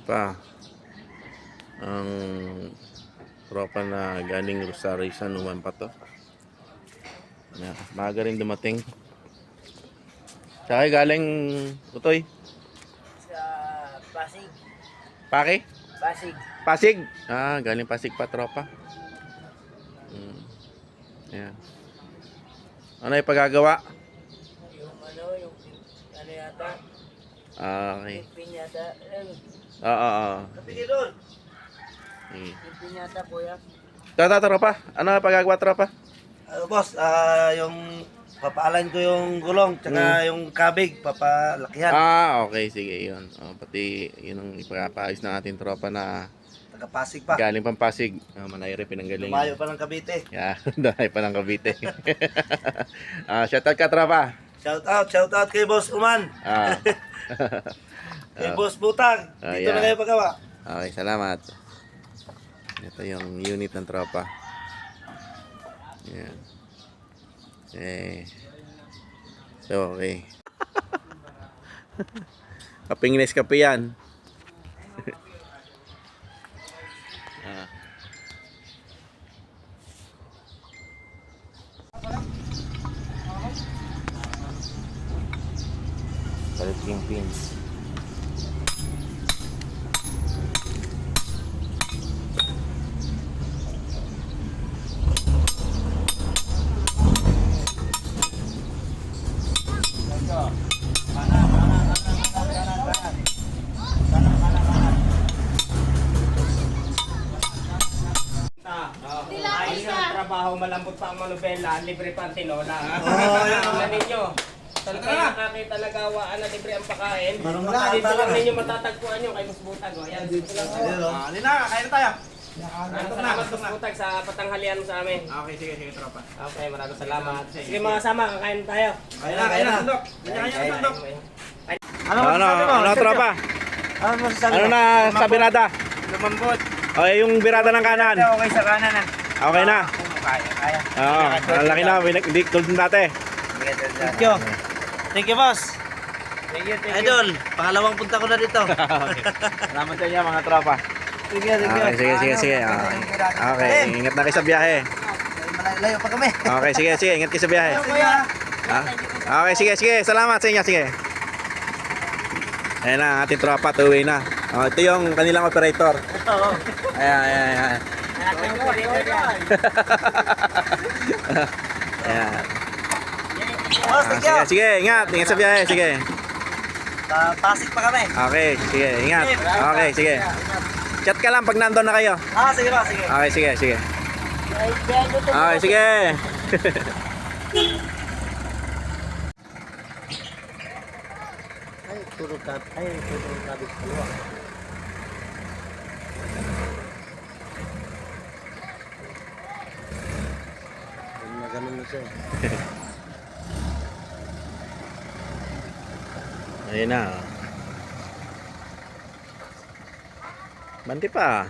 pa ang tropa na galing Rosario San Juan pa to. Yeah, maaga rin dumating. Tsaka galing Utoy. Sa Pasig. Pake? Pasig. Pasig? Ah, galing Pasig pa tropa. Yeah. Ano yung pagagawa? Yung ano yata, Ah, okay. yung pinyata. Oo. Kapigil doon. Okay. Yung pinyata, kuya. Tropa. Ano yung pagagawa tropa? Boss, yung papaalan ko yung gulong tsaka yung kabig, papalakihan. Ah, okay. Sige, yun. Oh, pati yun ang ipapaayos ng ating tropa na Taga-Pasig pa. galing Pampasig. Manayri pinanggaling. Lumayo pa ng Cavite. Yeah, dahil pa ng Cavite. Shoutout ka tropa. Shout out kay Boss Uman. Ah. Kay Boss Butang. Dito yeah. na kayo pagawa. Okay, salamat. Ito yung unit ng tropa. Yan. So, okay. Kapingnes kape yan. Palit yung pins. Ayos ang trabaho, malambot pa ang manubela, libre pa ang tinola. Tingnan ninyo. Talagang nakakita nagawaan na libre ang pakain. Dito lang ninyo matatagpuan nyo kay Musbutag. Ayan, dito lang po. Alina, kain na tayo. Maraming salamat Musbutag sa patanghalian mo sa amin. Okay, sige, tropa. Okay, maraming salamat. Sige mga kasama, kakain tayo. Kain na, sundok. Sundok. Ano tropa? Ano masasabi Ano na sa birada? Lumambot. Okay, yung birada ng kanan. Okay sa kanan na. Okay na. Kaya. Oo, ang laki na. Hindi tulad ng dati. Thank you. Thank you, boss. Thank you. Idol, pangalawang punta ko na dito. Salamat sa inyo mga tropa. Thank you. Okay, sige. Okay, ingat na kayo sa biyahe. Malayo pa kami. Okay, sige. Ingat kayo sa biyahe. Okay, sige. Salamat sa inyo. Sige. Ayan na, ang ating tropa. Tuwi na. Ito yung kanilang operator. Ayan. Ayan. Boss, thank you. Sige. Ingat sa biyahe. Sige. Pasig pa kami. Okay, sige. Ingat. Okay, sige. Chat ka lang pag nandun na kayo. Sige ba, sige. Okay, sige. Okay, sige. Turun kabis keluar. Ganun na siya. Ayun na. Banti pa.